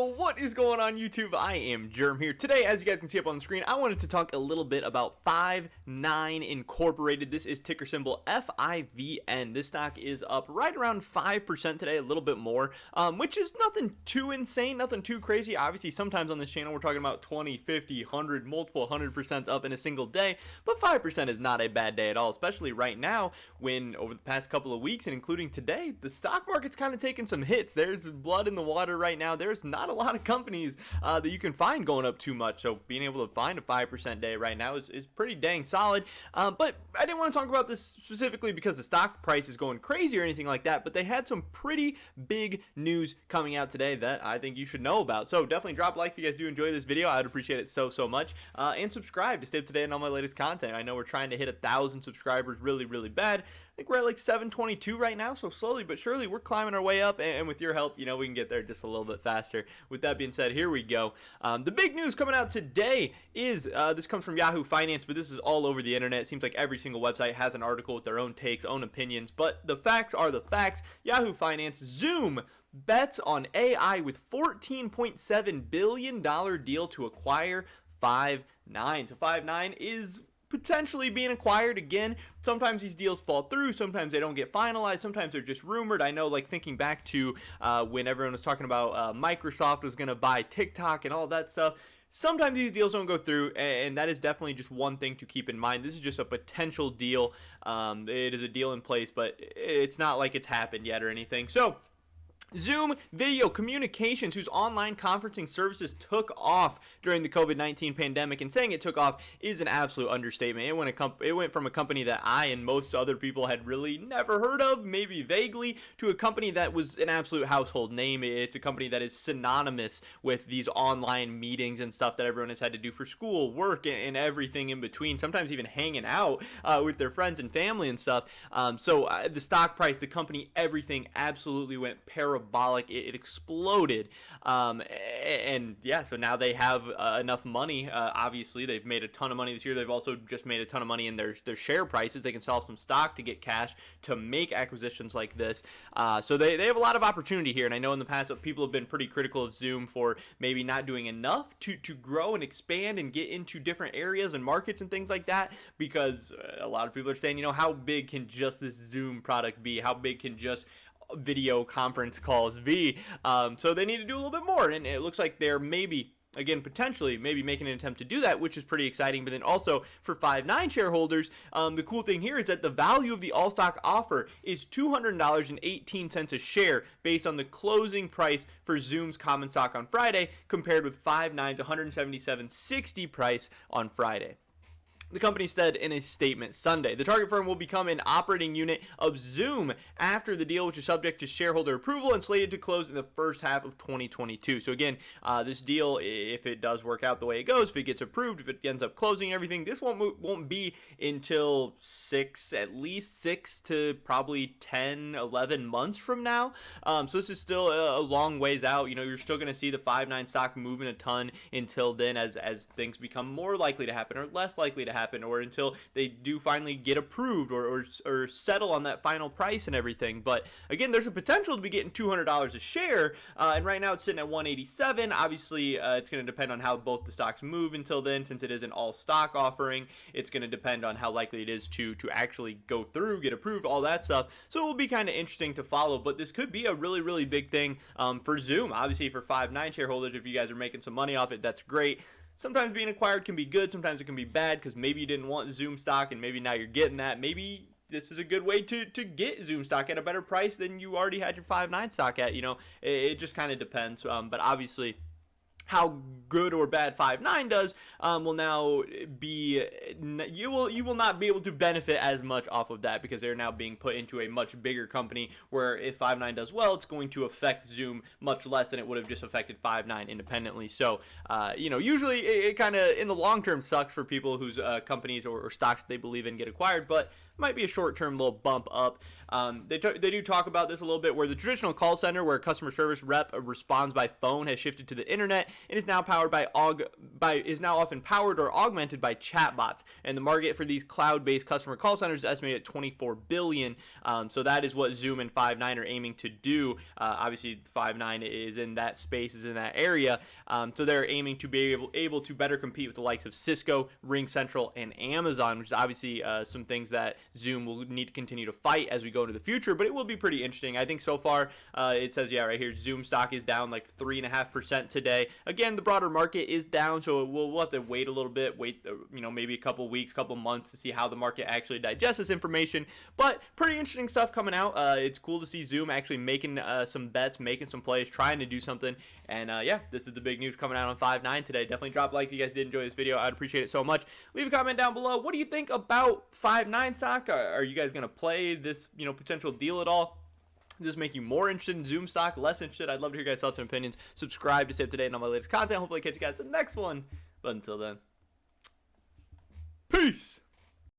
Yo, what is going on YouTube? I am Germ here. Today, as you guys can see up on the screen, I wanted to talk a little bit about Fivn Incorporated. This is ticker symbol FIVN. This stock is up right around 5% today, a little bit more, which is nothing too insane, nothing too crazy. Obviously, sometimes on this channel, we're talking about 20, 50, 100, multiple 100% up in a single day, but 5% is not a bad day at all, especially right now when over the past couple of weeks and including today, the stock market's kind of taking some hits. There's blood in the water right now. There's not a lot of companies that you can find going up too much, so being able to find a 5% day right now is pretty dang solid. But I didn't want to talk about this specifically because the stock price is going crazy or anything like that, but they had some pretty big news coming out today that I think you should know about. So definitely drop a like if you guys do enjoy this video. I'd appreciate it so much, and subscribe to stay up to date on all my latest content. I know we're trying to hit 1,000 subscribers really bad. I think we're at like 722 right now, so slowly but surely we're climbing our way up, and with your help, you know, we can get there just a little bit faster. With that being said, here we go. The big news coming out today is, this comes from Yahoo Finance, but this is all over the internet. It seems like every single website has an article with their own takes, own opinions, but the facts are the facts. Yahoo Finance, Zoom bets on AI with $14.7 billion deal to acquire Fivn. So Fivn is potentially being acquired again. Sometimes these deals fall through, sometimes they don't get finalized, sometimes they're just rumored. I know, like thinking back to when everyone was talking about Microsoft was going to buy TikTok and all that stuff, sometimes these deals don't go through, and that is definitely just one thing to keep in mind. This is just a potential deal. It is a deal in place, but it's not like it's happened yet or anything. So Zoom Video Communications, whose online conferencing services took off during the COVID-19 pandemic, and saying it took off is an absolute understatement. It went from a company that I and most other people had really never heard of, maybe vaguely, to a company that was an absolute household name. It's a company that is synonymous with these online meetings and stuff that everyone has had to do for school, work, and everything in between, sometimes even hanging out with their friends and family and stuff. So the stock price, the company, everything absolutely went parabolic. It exploded, and yeah, so now they have enough money. Obviously, they've made a ton of money this year. They've also just made a ton of money in their share prices. They can sell some stock to get cash to make acquisitions like this. So they have a lot of opportunity here. And I know in the past people have been pretty critical of Zoom for maybe not doing enough to grow and expand and get into different areas and markets and things like that, because a lot of people are saying, you know, how big can just this Zoom product be? How big can just video conference calls be? So they need to do a little bit more, and it looks like they're maybe, again, potentially maybe making an attempt to do that, which is pretty exciting. But then also for Fivn shareholders, the cool thing here is that the value of the all stock offer is $200.18 a share based on the closing price for Zoom's common stock on Friday, compared with Fivn's $177.60 price on Friday. The company said in a statement Sunday, the target firm will become an operating unit of Zoom after the deal, which is subject to shareholder approval and slated to close in the first half of 2022. So again, this deal, if it does work out the way it goes, if it gets approved, if it ends up closing everything, this won't be until at least 6 to probably 10, 11 months from now. So this is still a long ways out. You know, you're still going to see the Fivn stock moving a ton until then, as things become more likely to happen or less likely to happen, or until they do finally get approved or settle on that final price and everything. But again, there's a potential to be getting $200 a share, and right now it's sitting at $187. Obviously, it's going to depend on how both the stocks move until then. Since it is an all stock offering, it's going to depend on how likely it is to actually go through, get approved, all that stuff. So it will be kind of interesting to follow, but this could be a really big thing for Zoom. Obviously, for Fivn shareholders, if you guys are making some money off it, that's great. Sometimes being acquired can be good, sometimes it can be bad, because maybe you didn't want Zoom stock and maybe now you're getting that. Maybe this is a good way to get Zoom stock at a better price than you already had your Fivn stock at. You know, it just kind of depends. But obviously, how good or bad Fivn does will now be, you will not be able to benefit as much off of that, because they're now being put into a much bigger company, where if Fivn does well, it's going to affect Zoom much less than it would have just affected Fivn independently. So you know, usually it kind of in the long term sucks for people whose companies or stocks they believe in get acquired, but might be a short-term little bump up. They do talk about this a little bit, where the traditional call center where a customer service rep responds by phone has shifted to the internet and is now powered is now often powered or augmented by chatbots. And the market for these cloud-based customer call centers is estimated at $24 billion. So that is what Zoom and Five9 are aiming to do. Obviously, Five9 is in that space, is in that area. So they're aiming to be able to better compete with the likes of Cisco, RingCentral, and Amazon, which is obviously some things that Zoom will need to continue to fight as we go into the future. But it will be pretty interesting. I think so far it says, yeah, right here, Zoom stock is down like 3.5% today. Again, the broader market is down, so we'll have to wait a little bit, maybe a couple weeks, couple months to see how the market actually digests this information. But pretty interesting stuff coming out. It's cool to see Zoom actually making some bets, making some plays, trying to do something. And yeah, this is the big news coming out on Five9 today. Definitely drop a like if you guys did enjoy this video. I'd appreciate it so much. Leave a comment down below. What do you think about Five9 stock? Are you guys going to play this potential deal at all? Does this make you more interested in Zoom stock, less interested? I'd love to hear your guys' thoughts and opinions. Subscribe to stay up to date on all my latest content. Hopefully I catch you guys in the next one. But until then, peace!